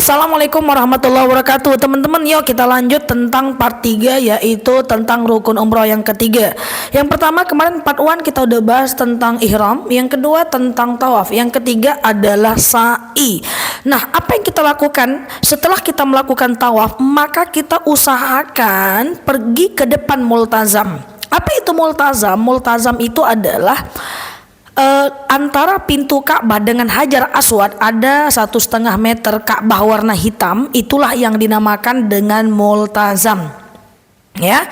Assalamualaikum warahmatullahi wabarakatuh. Teman-teman, yuk kita lanjut tentang part 3, yaitu tentang rukun umroh yang ketiga. Yang pertama kemarin part 1 kita udah bahas tentang ihram, yang kedua tentang tawaf, yang ketiga adalah sa'i. Nah, apa yang kita lakukan setelah kita melakukan tawaf? Maka kita usahakan pergi ke depan multazam. Apa itu multazam? Multazam itu adalah antara pintu Ka'bah dengan Hajar Aswad ada 1,5 meter Ka'bah warna hitam, itulah yang dinamakan dengan multazam. Ya,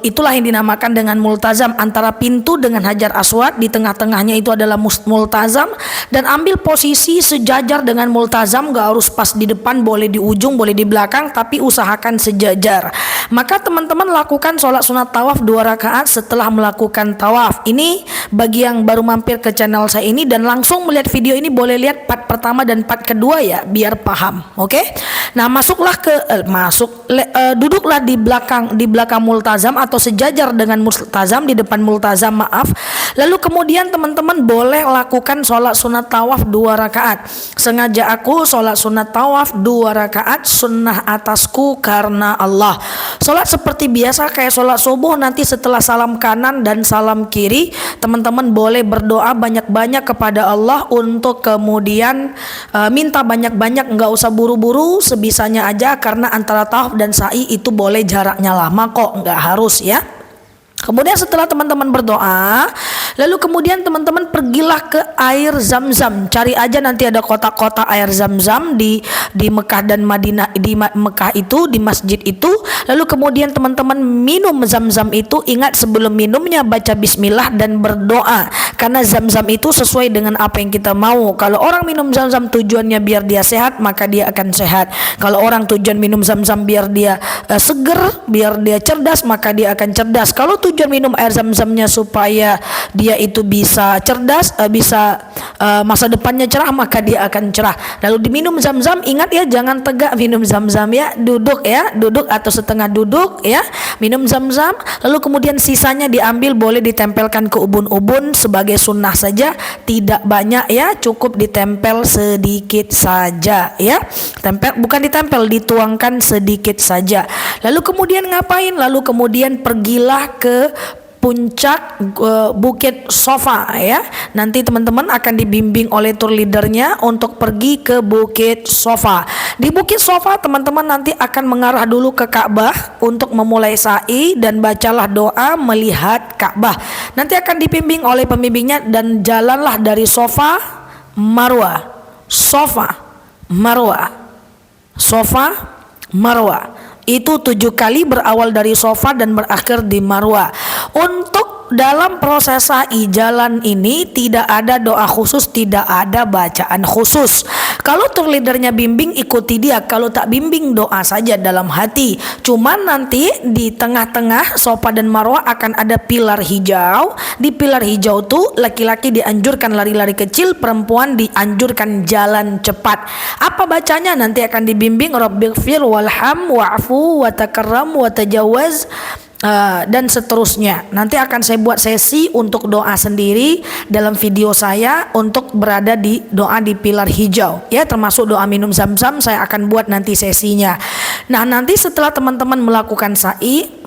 itulah yang dinamakan dengan multazam. Antara pintu dengan Hajar Aswad, di tengah-tengahnya itu adalah multazam, dan ambil posisi sejajar dengan multazam. Gak harus pas di depan, boleh di ujung, boleh di belakang, tapi usahakan sejajar. Maka teman-teman lakukan sholat sunat tawaf 2 rakaat setelah melakukan tawaf. Ini bagi yang baru mampir ke channel saya ini dan langsung melihat video ini, boleh lihat part pertama dan part kedua ya, biar paham. Oke? Nah, masuklah ke duduklah di belakang multazam atau sejajar dengan multazam, di depan multazam, maaf. Lalu kemudian teman-teman boleh lakukan sholat sunat tawaf 2 rakaat. Sengaja aku sholat sunat tawaf 2 rakaat, sunnah atasku karena Allah. Sholat seperti biasa kayak sholat subuh. Nanti setelah salam kanan dan salam kiri, teman-teman boleh berdoa banyak-banyak kepada Allah untuk kemudian minta banyak-banyak, nggak usah buru-buru, sebisanya aja, karena antara tawaf dan sa'i itu boleh jaraknya lama kok, nggak harus ya. Kemudian setelah teman-teman berdoa, lalu kemudian teman-teman pergilah ke air Zam-Zam. Cari aja nanti ada kotak-kotak air Zam-Zam di Mekah dan Madinah, di Mekah itu, di masjid itu. Lalu kemudian teman-teman minum Zam-Zam itu. Ingat, sebelum minumnya baca bismillah dan berdoa, karena Zam-Zam itu sesuai dengan apa yang kita mau. Kalau orang minum Zam-Zam tujuannya biar dia sehat, maka dia akan sehat. Kalau orang tujuan minum Zam-Zam biar dia seger, biar dia cerdas, maka dia akan cerdas. Kalau tujuan minum air Zam-Zamnya supaya dia itu bisa cerdas, masa depannya cerah, maka dia akan cerah. Lalu diminum Zam-Zam, ingat ya, jangan tegak minum Zam-Zam ya, duduk ya, duduk atau setengah duduk ya, minum Zam-Zam. Lalu kemudian sisanya diambil, boleh ditempelkan ke ubun-ubun sebagai sunnah saja, tidak banyak ya, cukup ditempel sedikit saja ya. Bukan ditempel, dituangkan sedikit saja. Lalu kemudian ngapain? Lalu kemudian pergilah ke puncak Bukit Sofa ya. Nanti teman-teman akan dibimbing oleh tour leadernya untuk pergi ke Bukit Sofa. Di Bukit Sofa teman-teman nanti akan mengarah dulu ke Ka'bah untuk memulai sa'i dan bacalah doa melihat Ka'bah. Nanti akan dibimbing oleh pembimbingnya dan jalanlah dari Sofa Marwa, Sofa Marwa, Sofa Marwa. Itu 7 kali, berawal dari Sofa dan berakhir di Marwa. Untuk dalam proses sa'i jalan ini tidak ada doa khusus, tidak ada bacaan khusus. Kalau tour leadernya bimbing, ikuti dia. Kalau tak bimbing, doa saja dalam hati. Cuman nanti di tengah-tengah Sofa dan Marwa akan ada pilar hijau. Di pilar hijau tuh laki-laki dianjurkan lari-lari kecil, perempuan dianjurkan jalan cepat. Apa bacanya? Nanti akan dibimbing, Rabbighfir warham wa'fu wa takarram wa tajawaz, dan seterusnya. Nanti akan saya buat sesi untuk doa sendiri dalam video saya untuk berada di doa di pilar hijau ya, termasuk doa minum Zam-Zam saya akan buat nanti sesinya. Nah, nanti setelah teman-teman melakukan sa'i,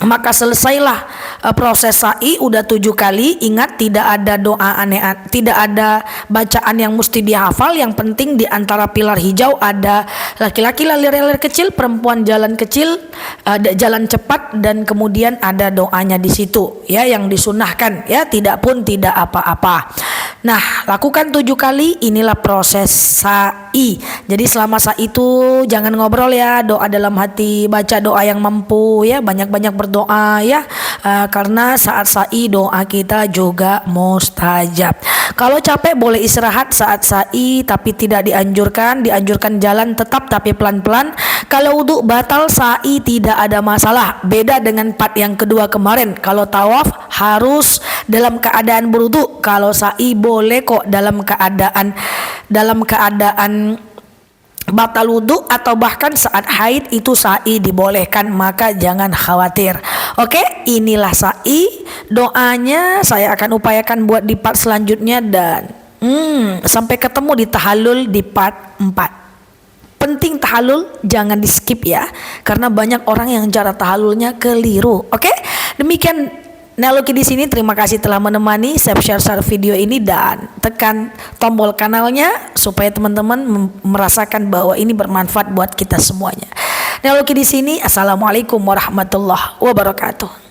maka selesailah proses sa'i udah 7 kali. Ingat, tidak ada doa aneh, tidak ada bacaan yang mesti dihafal. Yang penting di antara pilar hijau ada laki-laki lari-lari kecil, perempuan jalan kecil, jalan cepat, dan kemudian ada doanya di situ ya, yang disunahkan ya, tidak pun tidak apa-apa. Nah, lakukan 7 kali. Inilah proses sa'i. Jadi selama sa'i itu jangan ngobrol ya, doa dalam hati, baca doa yang mampu ya, banyak-banyak berdoa ya, karena saat sa'i doa kita juga mustajab. Kalau capek boleh istirahat saat sa'i, tapi tidak dianjurkan jalan tetap tapi pelan-pelan. Kalau wudu batal, sa'i tidak ada masalah. Beda dengan part yang kedua kemarin. Kalau tawaf harus dalam keadaan berwudu. Kalau sa'i boleh kok dalam keadaan batal wudhu atau bahkan saat haid itu sa'i dibolehkan, maka jangan khawatir. Oke, inilah sa'i. Doanya saya akan upayakan buat di part selanjutnya, dan sampai ketemu di tahallul di part 4. Penting penting tahallul jangan di skip ya, karena banyak orang yang cara tahallulnya keliru. Oke, demikian Neloki di sini. Terima kasih telah menemani. Share video ini dan tekan tombol kanalnya supaya teman-teman merasakan bahwa ini bermanfaat buat kita semuanya. Neloki di sini. Assalamualaikum warahmatullahi wabarakatuh.